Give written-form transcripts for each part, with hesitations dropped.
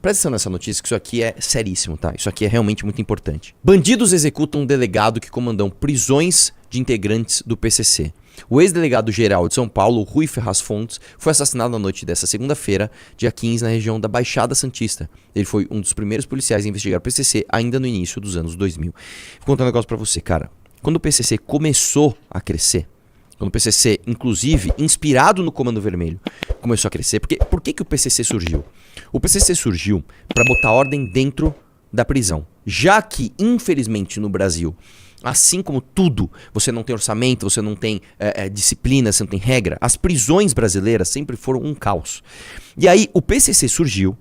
Presta atenção nessa notícia, que isso aqui é seríssimo, tá? Isso aqui é realmente muito importante. Bandidos executam um delegado que comandou prisões de integrantes do PCC. O ex-delegado-geral de São Paulo, Rui Ferraz Fontes, foi assassinado na noite desta segunda-feira, dia 15, na região da Baixada Santista. Ele foi um dos primeiros policiais a investigar o PCC ainda no início dos anos 2000. Vou contar um negócio pra você, cara. Quando o PCC começou a crescer, quando o PCC, inclusive, inspirado no Comando Vermelho, começou a crescer, por que o PCC surgiu? O PCC surgiu para botar ordem dentro da prisão. Já que, infelizmente, no Brasil, assim como tudo, você não tem orçamento, você não tem disciplina, você não tem regra, as prisões brasileiras sempre foram um caos. E aí o PCC surgiu,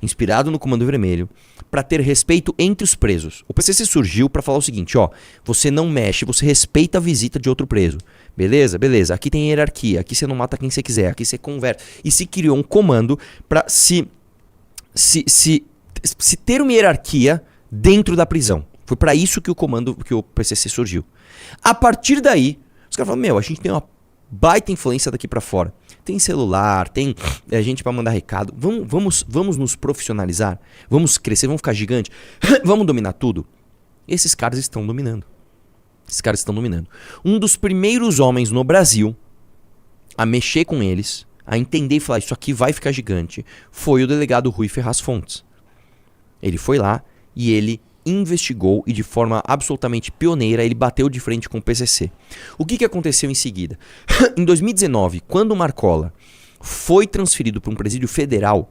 inspirado no Comando Vermelho, para ter respeito entre os presos. O PCC surgiu para falar o seguinte, ó, você não mexe, você respeita a visita de outro preso. Beleza? Beleza. Aqui tem hierarquia, aqui você não mata quem você quiser, aqui você conversa. E se criou um comando para se ter uma hierarquia dentro da prisão. Foi para isso que o PCC surgiu. A partir daí, os caras falaram, a gente tem uma baita influência daqui para fora. Tem celular, tem gente para mandar recado. Vamos nos profissionalizar? Vamos crescer, vamos ficar gigante? Vamos dominar tudo? Esses caras estão dominando. Um dos primeiros homens no Brasil a mexer com eles, a entender e falar, isso aqui vai ficar gigante, foi o delegado Rui Ferraz Fontes. Ele foi lá e ele investigou e de forma absolutamente pioneira ele bateu de frente com o PCC. O que aconteceu em seguida? Em 2019, quando o Marcola foi transferido para um presídio federal,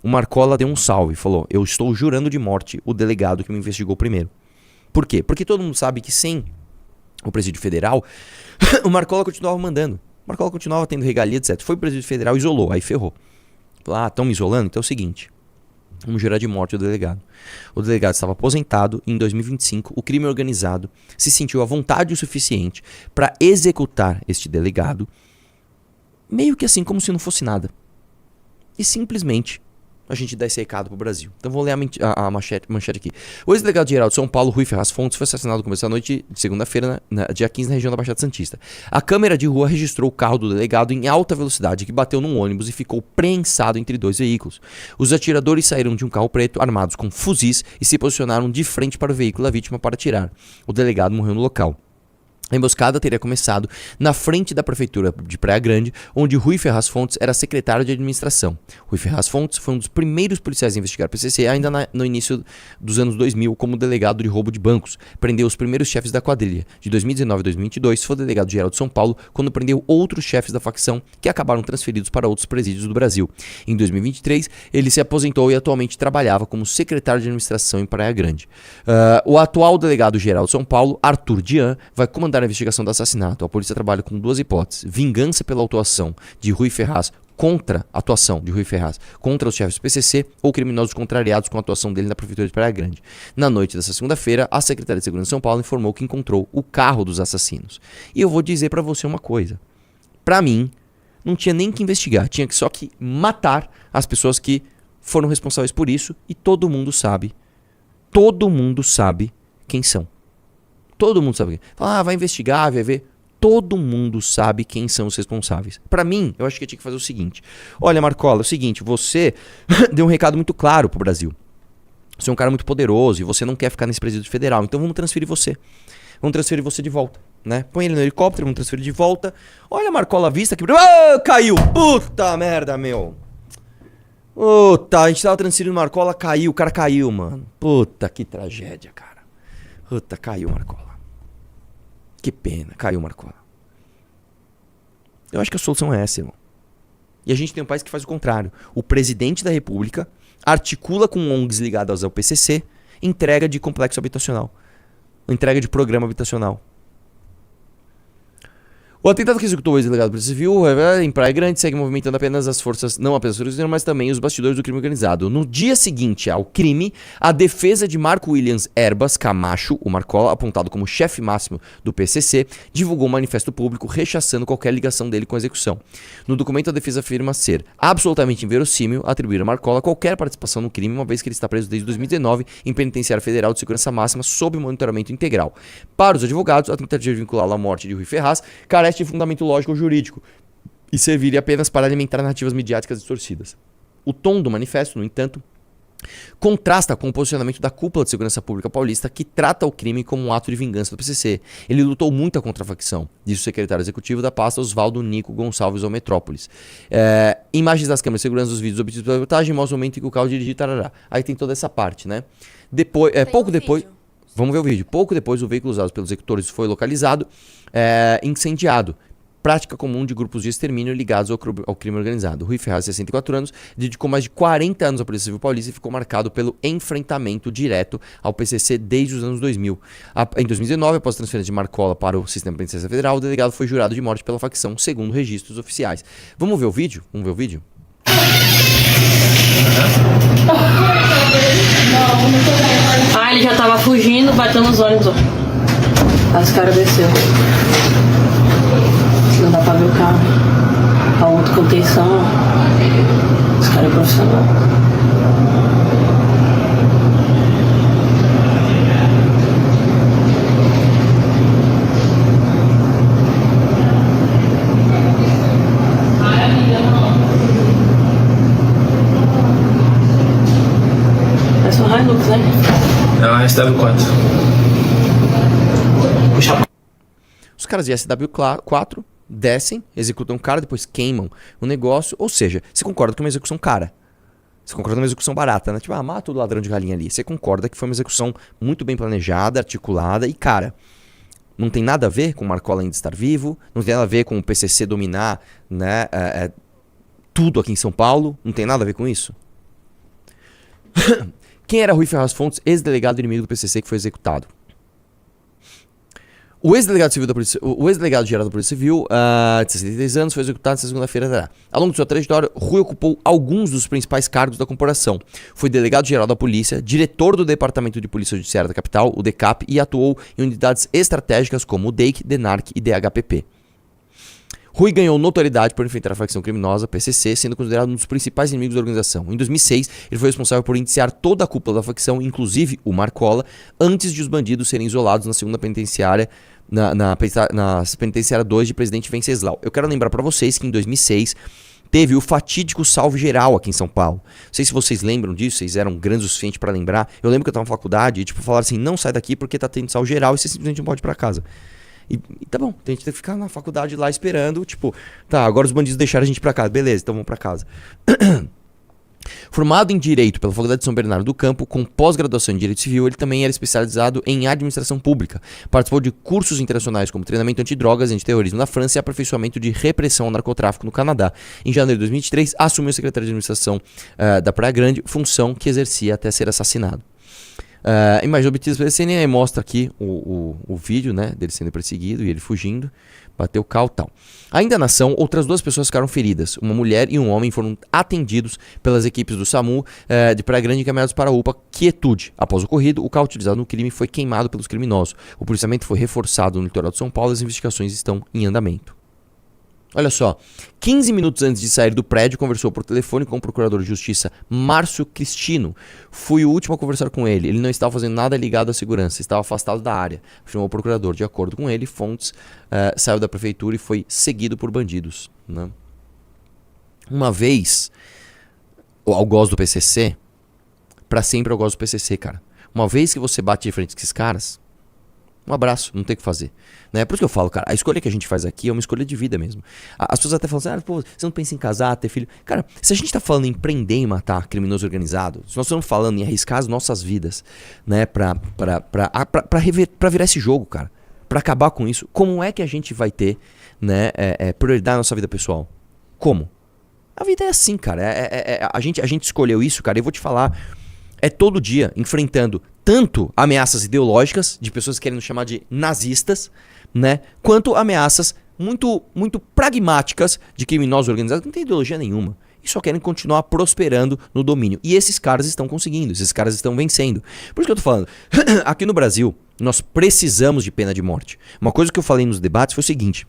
o Marcola deu um salve e falou, eu estou jurando de morte o delegado que me investigou primeiro. Por quê? Porque todo mundo sabe que sem o presídio federal, o Marcola continuava mandando. O Marcola continuava tendo regalia, etc. Foi pro presídio federal, isolou, aí ferrou. Falou, estão me isolando? Então é o seguinte, vamos jurar de morte o delegado. O delegado estava aposentado e em 2025 o crime organizado se sentiu à vontade o suficiente para executar este delegado, meio que assim, como se não fosse nada. E simplesmente a gente dá esse recado pro Brasil. Então vou ler a manchete aqui. O ex-delegado-geral de São Paulo, Rui Ferraz Fontes, foi assassinado no começo da noite de segunda-feira, dia 15, na região da Baixada Santista. A câmera de rua registrou o carro do delegado em alta velocidade que bateu num ônibus e ficou prensado entre dois veículos. Os atiradores saíram de um carro preto armados com fuzis e se posicionaram de frente para o veículo da vítima para atirar. O delegado morreu no local. A emboscada teria começado na frente da prefeitura de Praia Grande, onde Rui Ferraz Fontes era secretário de administração. Rui Ferraz Fontes foi um dos primeiros policiais a investigar o PCC ainda no início dos anos 2000 como delegado de roubo de bancos. Prendeu os primeiros chefes da quadrilha. De 2019 a 2022 foi delegado-geral de São Paulo quando prendeu outros chefes da facção que acabaram transferidos para outros presídios do Brasil. Em 2023 ele se aposentou e atualmente trabalhava como secretário de administração em Praia Grande. O atual delegado-geral de São Paulo, Arthur Dian, vai comandar a investigação do assassinato. A polícia trabalha com duas hipóteses: vingança pela atuação de Rui Ferraz contra os chefes do PCC ou criminosos contrariados com a atuação dele na prefeitura de Praia Grande. Na noite dessa segunda-feira, a Secretaria de Segurança de São Paulo informou que encontrou o carro dos assassinos. E eu vou dizer pra você uma coisa: pra mim, não tinha nem que investigar, tinha só que matar as pessoas que foram responsáveis por isso, e todo mundo sabe quem são. Todo mundo sabe. Fala, vai investigar, vai ver. Todo mundo sabe quem são os responsáveis. Pra mim, eu acho que eu tinha que fazer o seguinte. Olha, Marcola, é o seguinte, você deu um recado muito claro pro Brasil. Você é um cara muito poderoso e você não quer ficar nesse presídio federal. Então vamos transferir você. Vamos transferir você de volta, né? Põe ele no helicóptero, vamos transferir de volta. Olha, Marcola, a vista aqui. Ah, caiu! Puta merda, meu. Puta, a gente tava transferindo o Marcola, caiu. O cara caiu, mano. Puta, que tragédia, cara. Puta, caiu o Marcola. Que pena, caiu o Marcola. Eu acho que a solução é essa, irmão. E a gente tem um país que faz o contrário. O presidente da República articula com ONGs ligadas ao PCC entrega de complexo habitacional. Entrega de programa habitacional. O atentado que executou o ex-delegado da Polícia Civil em Praia Grande segue movimentando apenas as forças, não apenas as forças, mas também os bastidores do crime organizado. No dia seguinte ao crime, a defesa de Marco Williams Erbas Camacho, o Marcola, apontado como chefe máximo do PCC, divulgou um manifesto público rechaçando qualquer ligação dele com a execução. No documento, a defesa afirma ser absolutamente inverossímil atribuir a Marcola qualquer participação no crime, uma vez que ele está preso desde 2019 em penitenciário federal de segurança máxima sob monitoramento integral. Para os advogados, a tentativa de vinculá-lo à morte de Rui Ferraz carece de fundamento lógico ou jurídico e serviria apenas para alimentar narrativas midiáticas distorcidas. O tom do manifesto, no entanto, Contrasta com o posicionamento da cúpula de segurança pública paulista, que trata o crime como um ato de vingança do PCC. Ele lutou muito contra a facção, disse o secretário executivo da pasta, Oswaldo Nico Gonçalves ao Metrópolis. Imagens das câmeras de segurança dos vídeos obtidos pela reportagem mostram o momento em que o carro dirigiu tarará. Aí tem toda essa parte, né? Pouco depois... Vamos ver o vídeo. Pouco depois, o veículo usado pelos executores foi localizado, incendiado. Prática comum de grupos de extermínio ligados ao crime organizado. Rui Ferraz, 64 anos, dedicou mais de 40 anos à Polícia Civil Paulista e ficou marcado pelo enfrentamento direto ao PCC desde os anos 2000. Em 2019, após a transferência de Marcola para o Sistema Penitenciário Federal, o delegado foi jurado de morte pela facção, segundo registros oficiais. Vamos ver o vídeo? Vamos ver o vídeo? Ele já tava fugindo, bateu nos ônibus, ó. Aí os caras desceu. Não dá pra ver o carro. A outra contenção, ó. Os caras é profissional. Parece um Hilux, né? É uma SW4. Os caras de SW4 descem, executam o cara, depois queimam o negócio. Ou seja, você concorda que é uma execução cara. Você concorda que é uma execução barata, né? Tipo, mata o ladrão de galinha ali. Você concorda que foi uma execução muito bem planejada, articulada e cara. Não tem nada a ver com o Marcola ainda estar vivo, não tem nada a ver com o PCC dominar, né, tudo aqui em São Paulo, não tem nada a ver com isso. Quem era Rui Ferraz Fontes, ex-delegado inimigo do PCC que foi executado? O ex-delegado geral da Polícia Civil, de 63 anos, foi executado nesta segunda-feira. Ao longo de sua trajetória, Rui ocupou alguns dos principais cargos da corporação. Foi delegado geral da Polícia, diretor do Departamento de Polícia Judiciária da capital, o DECAP, e atuou em unidades estratégicas como o DEIC, DENARC e DHPP. Rui ganhou notoriedade por enfrentar a facção criminosa, PCC, sendo considerado um dos principais inimigos da organização. Em 2006, ele foi responsável por indiciar toda a cúpula da facção, inclusive o Marcola, antes de os bandidos serem isolados na segunda penitenciária, na penitenciária 2 de Presidente Venceslau. Eu quero lembrar para vocês que em 2006 teve o fatídico salve geral aqui em São Paulo. Não sei se vocês lembram disso, vocês eram grandes o suficiente para lembrar. Eu lembro que eu estava na faculdade e falaram assim, não sai daqui porque tá tendo salve geral e você simplesmente não pode ir para casa. E tá bom, a gente tem que ficar na faculdade lá esperando, tá, agora os bandidos deixaram a gente pra casa, beleza, então vamos pra casa. Formado em Direito pela Faculdade de São Bernardo do Campo, com pós-graduação em Direito Civil, ele também era especializado em Administração Pública. Participou de cursos internacionais como treinamento antidrogas e antiterrorismo na França e aperfeiçoamento de repressão ao narcotráfico no Canadá. Em janeiro de 2023, assumiu a Secretaria de Administração da Praia Grande, função que exercia até ser assassinado. Imagens obtidas pela CNN mostra aqui o vídeo, né, dele sendo perseguido e ele fugindo, bateu o carro e tal. Ainda na ação, outras duas pessoas ficaram feridas. Uma mulher e um homem foram atendidos pelas equipes do SAMU de Praia Grande e encaminhados para a UPA Quietude. Após o ocorrido, o carro utilizado no crime foi queimado pelos criminosos. O policiamento foi reforçado no litoral de São Paulo e as investigações estão em andamento. Olha só, 15 minutos antes de sair do prédio, conversou por telefone com o procurador de justiça Márcio Cristino. Fui o último a conversar com ele. Ele não estava fazendo nada ligado à segurança, estava afastado da área, afirmou o procurador. De acordo com ele, Fontes saiu da prefeitura e foi seguido por bandidos, né? Uma vez, o algoz do PCC, pra sempre o algoz do PCC, cara. Uma vez que você bate de frente com esses caras, um abraço, não tem o que fazer, né? Por isso que eu falo, cara, a escolha que a gente faz aqui é uma escolha de vida mesmo. As pessoas até falam assim, pô, você não pensa em casar, ter filho? Cara, se a gente tá falando em prender e matar criminoso organizado, se nós estamos falando em arriscar as nossas vidas, né, pra virar esse jogo, cara, pra acabar com isso, como é que a gente vai ter, né, prioridade na nossa vida pessoal? Como? A vida é assim, cara, a gente escolheu isso, cara, e eu vou te falar, é todo dia enfrentando tanto ameaças ideológicas, de pessoas que querem nos chamar de nazistas, né, quanto ameaças muito, muito pragmáticas de criminosos organizados que não tem ideologia nenhuma e só querem continuar prosperando no domínio. E esses caras estão conseguindo, esses caras estão vencendo. Por isso que eu tô falando, aqui no Brasil, nós precisamos de pena de morte. Uma coisa que eu falei nos debates foi o seguinte: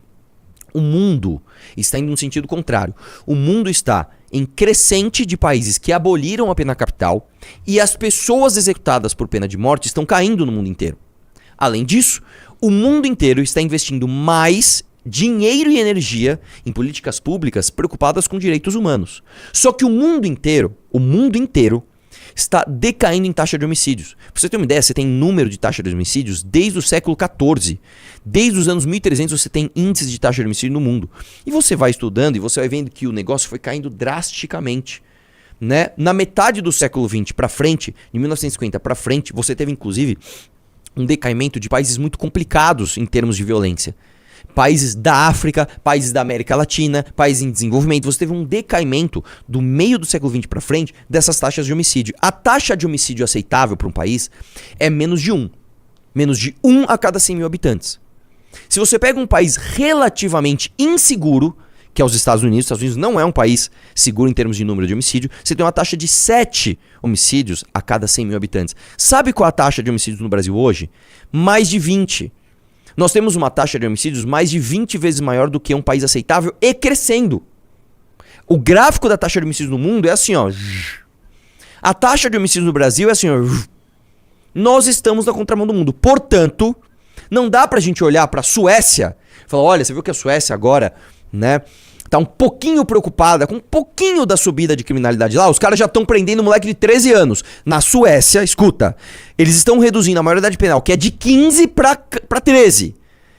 o mundo está indo no sentido contrário. O mundo está em crescente de países que aboliram a pena capital e as pessoas executadas por pena de morte estão caindo no mundo inteiro. Além disso, o mundo inteiro está investindo mais dinheiro e energia em políticas públicas preocupadas com direitos humanos. Só que o mundo inteiro está decaindo em taxa de homicídios. Pra você ter uma ideia, você tem número de taxa de homicídios desde o século XIV. Desde os anos 1300 você tem índices de taxa de homicídio no mundo. E você vai estudando e você vai vendo que o negócio foi caindo drasticamente. Né? Na metade do século XX para frente, de 1950 para frente, você teve inclusive um decaimento de países muito complicados em termos de violência. Países da África, países da América Latina, países em desenvolvimento. Você teve um decaimento do meio do século XX para frente dessas taxas de homicídio. A taxa de homicídio aceitável para um país é menos de 1. Menos de 1 a cada 100 mil habitantes. Se você pega um país relativamente inseguro, que é os Estados Unidos não é um país seguro em termos de número de homicídio, você tem uma taxa de 7 homicídios a cada 100 mil habitantes. Sabe qual é a taxa de homicídios no Brasil hoje? Mais de 20. Nós temos uma taxa de homicídios mais de 20 vezes maior do que um país aceitável e crescendo. O gráfico da taxa de homicídios no mundo é assim, ó. A taxa de homicídios no Brasil é assim, ó. Nós estamos na contramão do mundo. Portanto, não dá pra gente olhar pra Suécia e falar, olha, você viu que a Suécia agora, né, tá um pouquinho preocupada com um pouquinho da subida de criminalidade lá. Os caras já estão prendendo um moleque de 13 anos. Na Suécia, escuta, eles estão reduzindo a maioridade penal, que é de 15 pra 13.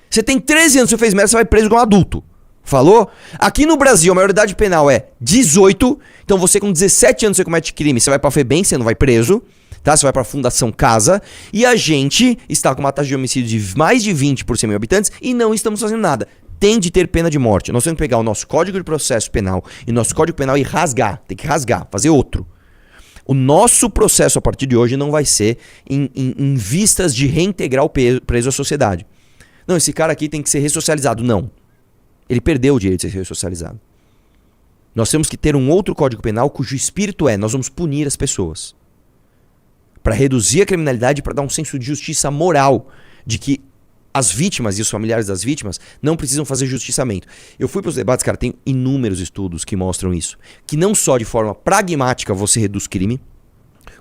Você tem 13 anos, você fez merda, você vai preso como adulto. Falou? Aqui no Brasil, a maioridade penal é 18. Então você com 17 anos você comete crime, você vai pra FEBEM, você não vai preso. Tá? Você vai pra Fundação Casa. E a gente está com uma taxa de homicídio de mais de 20 por 100 mil habitantes e não estamos fazendo nada. Tem de ter pena de morte. Nós temos que pegar o nosso Código de Processo Penal e nosso Código Penal e rasgar. Tem que rasgar, fazer outro. O nosso processo a partir de hoje não vai ser em vistas de reintegrar o preso à sociedade. Não, esse cara aqui tem que ser ressocializado. Não. Ele perdeu o direito de ser ressocializado. Nós temos que ter um outro Código Penal cujo espírito é: nós vamos punir as pessoas. Para reduzir a criminalidade, para dar um senso de justiça moral de que as vítimas e os familiares das vítimas não precisam fazer justiçamento. Eu fui para os debates, cara, tem inúmeros estudos que mostram isso. Que não só de forma pragmática você reduz crime,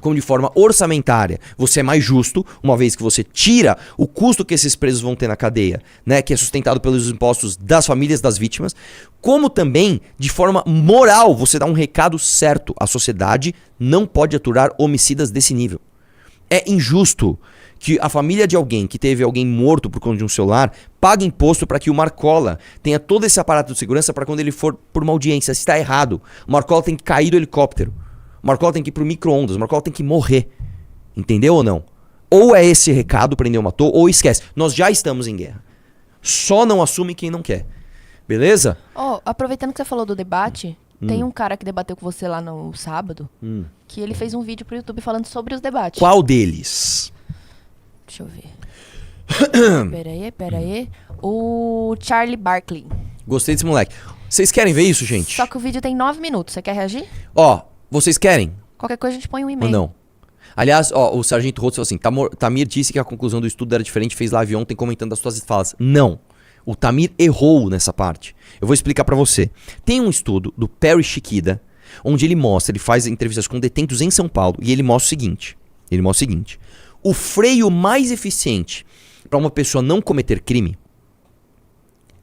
como de forma orçamentária você é mais justo, uma vez que você tira o custo que esses presos vão ter na cadeia, né, que é sustentado pelos impostos das famílias das vítimas, como também de forma moral você dá um recado certo. A sociedade não pode aturar homicidas desse nível. É injusto que a família de alguém que teve alguém morto por conta de um celular pague imposto para que o Marcola tenha todo esse aparato de segurança para quando ele for por uma audiência. Está errado. O Marcola tem que cair do helicóptero. O Marcola tem que ir pro micro-ondas. O Marcola tem que morrer. Entendeu ou não? Ou é esse recado, prendeu, matou, ou esquece. Nós já estamos em guerra. Só não assume quem não quer. Beleza? Aproveitando que você falou do debate, tem um cara que debateu com você lá no sábado, que ele fez um vídeo pro YouTube falando sobre os debates. Qual deles? Deixa eu ver. Pera aí. O Charlie Barkley. Gostei desse moleque. Vocês querem ver isso, gente? Só que o vídeo tem 9 minutos. Você quer reagir? Vocês querem? Qualquer coisa a gente põe um Ou e-mail. não? Aliás, o Sargento Rhodes falou assim, Tamir disse que a conclusão do estudo era diferente, fez live ontem comentando as suas falas. Não. O Tamir errou nessa parte. Eu vou explicar pra você. Tem um estudo do Perry Chiquida, onde ele faz entrevistas com detentos em São Paulo, e ele mostra o seguinte. O freio mais eficiente para uma pessoa não cometer crime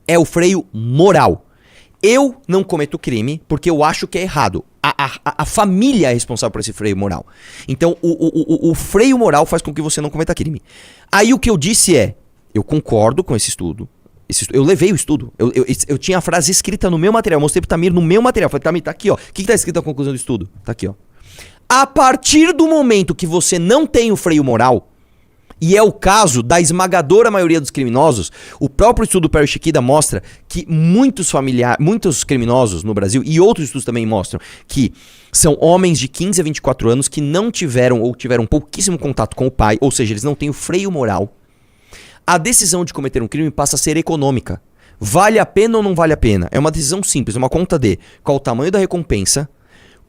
é o freio moral. Eu não cometo crime porque eu acho que é errado. A família é responsável por esse freio moral. Então, o freio moral faz com que você não cometa crime. Aí o que eu disse é, eu concordo com esse estudo. Eu levei o estudo. Eu tinha a frase escrita no meu material. Eu mostrei pro Tamir no meu material. Falei, Tamir, tá aqui, ó. O que tá escrito na conclusão do estudo? Tá aqui, ó. A partir do momento que você não tem o freio moral, e é o caso da esmagadora maioria dos criminosos, o próprio estudo do Perry Chiquida mostra que muitos criminosos no Brasil, e outros estudos também mostram, que são homens de 15 a 24 anos que não tiveram ou tiveram pouquíssimo contato com o pai, ou seja, eles não têm o freio moral. A decisão de cometer um crime passa a ser econômica. Vale a pena ou não vale a pena? É uma decisão simples, uma conta de qual o tamanho da recompensa,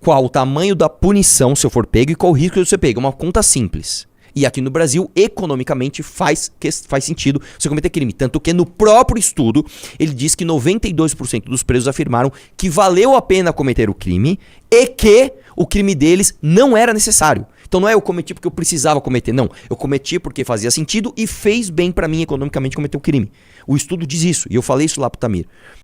qual o tamanho da punição se eu for pego e qual o risco de ser pego. É uma conta simples. E aqui no Brasil, economicamente, faz sentido você cometer crime. Tanto que no próprio estudo, ele diz que 92% dos presos afirmaram que valeu a pena cometer o crime e que o crime deles não era necessário. Então não é eu cometi porque eu precisava cometer, não. Eu cometi porque fazia sentido e fez bem pra mim economicamente cometer o crime. O estudo diz isso, e eu falei isso lá pro Tamir.